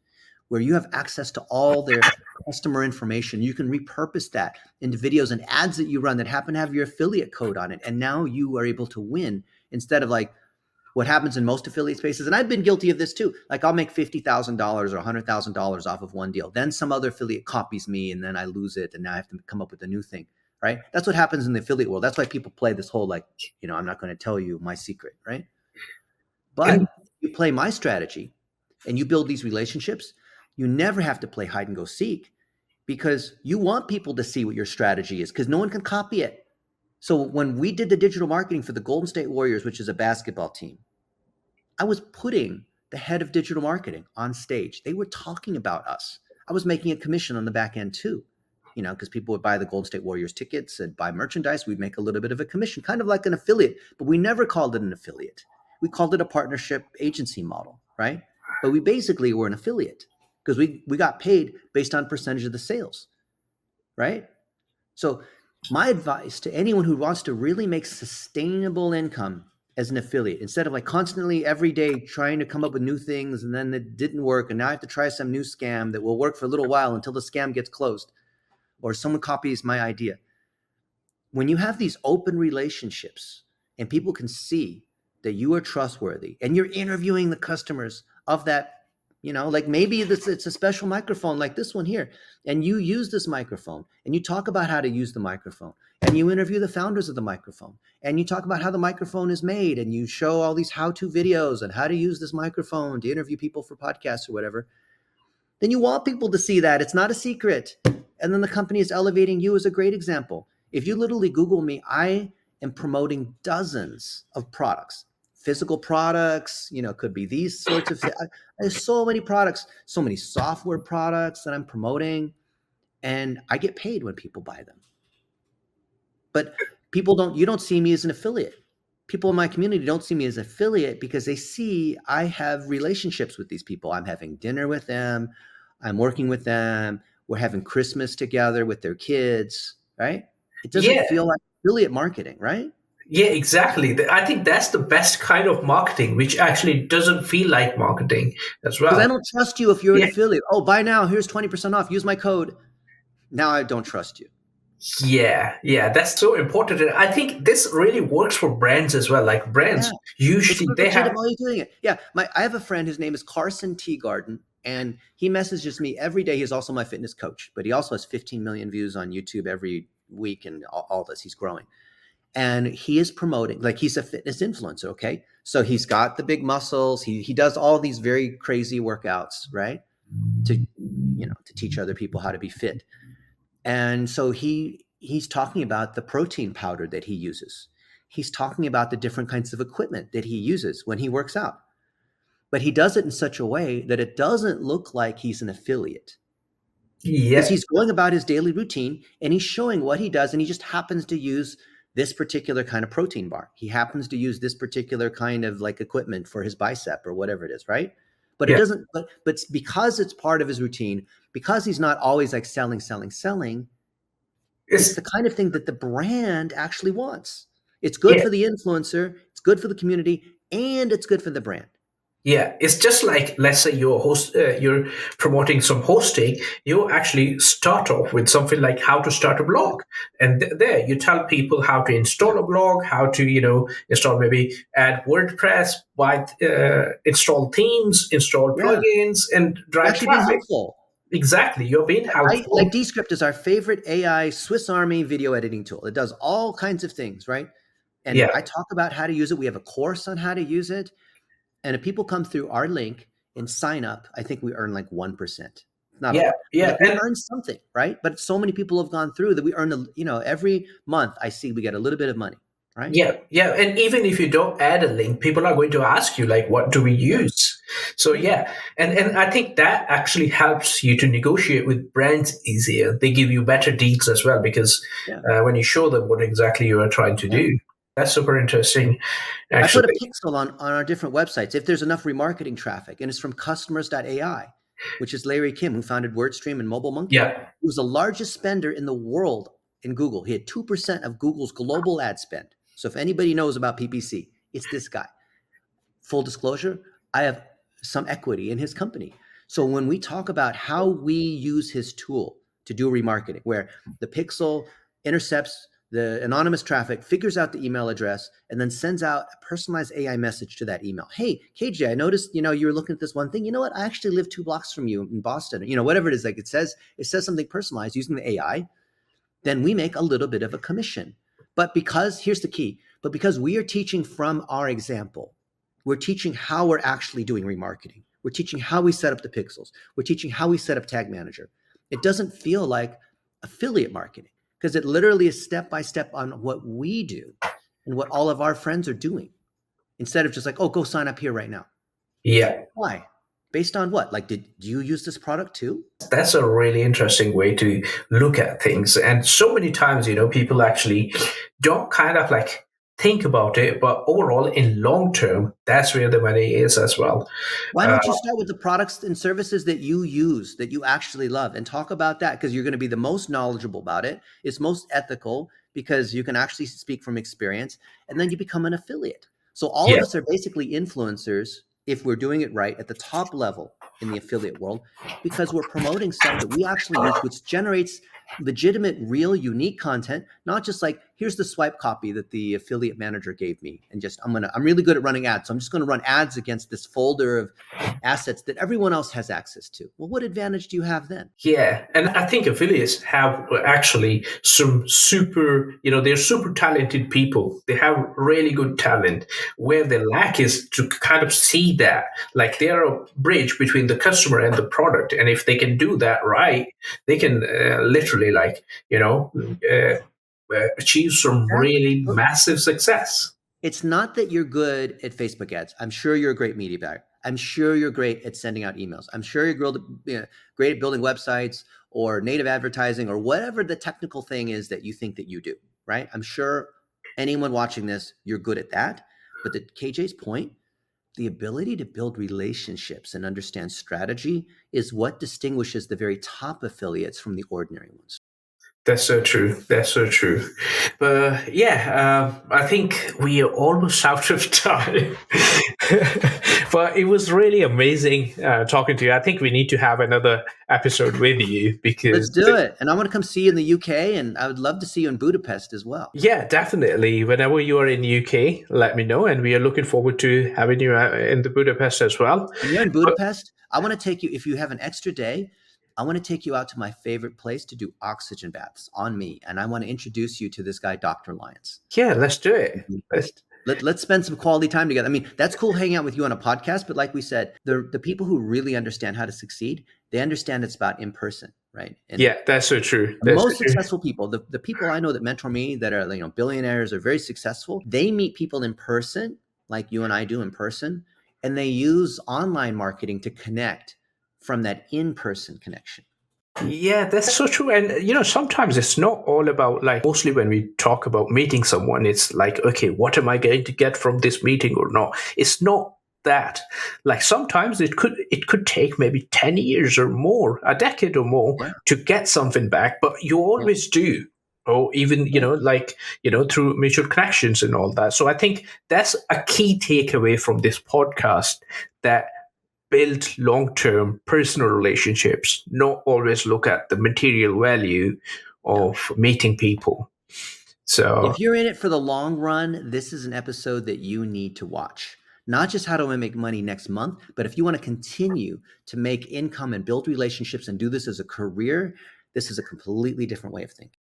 where you have access to all their customer information. You can repurpose that into videos and ads that you run that happen to have your affiliate code on it. And now you are able to win instead of like what happens in most affiliate spaces. And I've been guilty of this too. Like I'll make $50,000 or $100,000 off of one deal. Then some other affiliate copies me and then I lose it. And now I have to come up with a new thing. Right? That's what happens in the affiliate world. That's why people play this whole like, I'm not going to tell you my secret, right? But if you play my strategy and you build these relationships, you never have to play hide and go seek because you want people to see what your strategy is because no one can copy it. So when we did the digital marketing for the Golden State Warriors, which is a basketball team, I was putting the head of digital marketing on stage. They were talking about us. I was making a commission on the back end too. Because people would buy the Golden State Warriors tickets and buy merchandise. We'd make a little bit of a commission, kind of like an affiliate, but we never called it an affiliate. We called it a partnership agency model, right? But we basically were an affiliate because we got paid based on percentage of the sales, right? So my advice to anyone who wants to really make sustainable income as an affiliate, instead of like constantly every day trying to come up with new things and then it didn't work and now I have to try some new scam that will work for a little while until the scam gets closed, or someone copies my idea. When you have these open relationships and people can see that you are trustworthy and you're interviewing the customers of that, like maybe it's a special microphone like this one here, and you use this microphone and you talk about how to use the microphone and you interview the founders of the microphone and you talk about how the microphone is made and you show all these how-to videos and how to use this microphone to interview people for podcasts or whatever, then you want people to see that. It's not a secret. And then the company is elevating you as a great example. If you literally Google me, I am promoting dozens of products, physical products, could be these sorts of things. There's so many products, so many software products that I'm promoting, and I get paid when people buy them. But you don't see me as an affiliate. People in my community don't see me as an affiliate because they see I have relationships with these people. I'm having dinner with them. I'm working with them. We're having Christmas together with their kids, right? It doesn't feel like affiliate marketing, right? Yeah, exactly. I think that's the best kind of marketing, which actually doesn't feel like marketing as well. Because I don't trust you if you're an affiliate. Oh, buy now. Here's 20% off. Use my code. Now I don't trust you. Yeah, that's so important. And I think this really works for brands as well. Like Yeah. brands, It's usually good they have, legitimately doing it. Yeah. I have a friend, his name is Carson Teagarden, and he messages me every day. He's also my fitness coach, but he also has 15 million views on YouTube every week and all this. He's growing. And he is promoting, like he's a fitness influencer. Okay. So he's got the big muscles. He does all these very crazy workouts, right? To, to teach other people how to be fit. And so he's talking about the protein powder that he uses. He's talking about the different kinds of equipment that he uses when he works out. But he does it in such a way that it doesn't look like he's an affiliate, because yeah, he's going about his daily routine and he's showing what he does, and he just happens to use this particular kind of protein bar. He happens to use this particular kind of like equipment for his bicep or whatever it is, right? But it yeah. doesn't but because it's part of his routine, because he's not always like selling, it's It's the kind of thing that the brand actually wants. It's good yeah, for the influencer, it's good for the community, and it's good for the brand. Yeah, it's just like, let's say you're promoting some hosting. You actually start off with something like how to start a blog, and there you tell people how to install a blog, how to install, maybe add WordPress, install themes, install Yeah, plugins, and you're drive actually being traffic. helpful. Exactly, you're being I like helpful. Descript is our favorite AI Swiss Army video editing tool. It does all kinds of things, right? And Yeah, I talk about how to use it. We have a course on how to use it. And if people come through our link and sign up, I think we earn like 1%. Not a yeah, lot, but yeah, like we and earn something, right? But so many people have gone through that we earn, every month I see we get a little bit of money, right? yeah, and even if you don't add a link, people are going to ask you like, "What do we Yeah, use?" So yeah, yeah, and I think that actually helps you to negotiate with brands easier. They give you better deals as well because yeah, when you show them what exactly you are trying to yeah. do, that's super interesting, I put a actually. pixel on our different websites if there's enough remarketing traffic, and it's from customers.ai, which is Larry Kim, who founded WordStream and Mobile Monkey. Yeah, He was the largest spender in the world in Google. He had 2% of Google's global ad spend. So if anybody knows about PPC, it's this guy. Full disclosure, I have some equity in his company. So when we talk about how we use his tool to do remarketing, where the pixel intercepts the anonymous traffic, figures out the email address, and then sends out a personalized AI message to that email. Hey, KJ, I noticed, you were looking at this one thing. You know what? I actually live 2 blocks from you in Boston. Whatever it is, like it says something personalized using the AI, then we make a little bit of a commission. But here's the key, but because we are teaching from our example, we're teaching how we're actually doing remarketing. We're teaching how we set up the pixels. We're teaching how we set up Tag Manager. It doesn't feel like affiliate marketing because it literally is step by step on what we do and what all of our friends are doing instead of just like, oh, go sign up here right now. yeah. Why? Based on what? Like, did you use this product too? That's a really interesting way to look at things. And so many times, people actually don't kind of like think about it, but overall, in long term, that's where the money is as well. Why Uh, don't you start with the products and services that you use, that you actually love, and talk about that because you're going to be the most knowledgeable about it. It's most ethical because you can actually speak from experience, and then you become an affiliate. So all of yeah, us are basically influencers if we're doing it right at the top level in the affiliate world because we're promoting stuff that we actually use, which generates legitimate, real, unique content, not just like, here's the swipe copy that the affiliate manager gave me. And just, I'm really good at running ads. So I'm just going to run ads against this folder of assets that everyone else has access to. Well, what advantage do you have then? yeah. And I think affiliates have actually some they're super talented people. They have really good talent. Where they lack is to kind of see that, like they're a bridge between the customer and the product. And if they can do that right, they can literally achieve some Exactly. really massive success. It's not that you're good at Facebook ads. I'm sure you're a great media buyer. I'm sure you're great at sending out emails. I'm sure great at building websites or native advertising or whatever the technical thing is that you think that you do, right? I'm sure anyone watching this, you're good at that. But to KJ's point, the ability to build relationships and understand strategy is what distinguishes the very top affiliates from the ordinary ones. That's so true. That's so true. But yeah, I think we are almost out of time. But it was really amazing talking to you. I think we need to have another episode with you Let's because, do it. And I want to come see you in the UK, and I would love to see you in Budapest as well. yeah, definitely. Whenever you are in UK, let me know. And we are looking forward to having you in the Budapest as well. When you're in But Budapest, I want to take you, if you have an extra day, I want to take you out to my favorite place to do oxygen baths on me. And I want to introduce you to this guy, Dr. Lyons. yeah, let's do it. Let's spend some quality time together. I mean, that's cool hanging out with you on a podcast, but like we said, the people who really understand how to succeed, they understand it's about in person, right? And yeah, that's so true. the most successful people, the people I know that mentor me that are, billionaires or very successful, they meet people in person, like you and I do in person, and they use online marketing to connect from that in-person connection. Yeah, that's so true. And, sometimes it's not all about like, mostly when we talk about meeting someone, it's like, okay, what am I going to get from this meeting or not? It's not that. Like sometimes it could take maybe 10 years or more, a decade or more to get something back, but you always do. Or even, through mutual connections and all that. So I think that's a key takeaway from this podcast, that build long-term personal relationships, not always look at the material value of meeting people. So if you're in it for the long run, this is an episode that you need to watch. Not just how do I make money next month, but if you want to continue to make income and build relationships and do this as a career, this is a completely different way of thinking.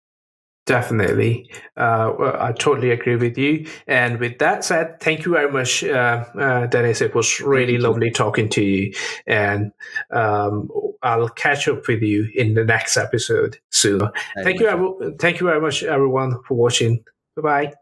definitely. Well, I totally agree with you. And with that said, thank you very much, Dennis. It was really lovely talking to you. And I'll catch up with you in the next episode soon. Thank you very much, everyone, for watching. Bye-bye.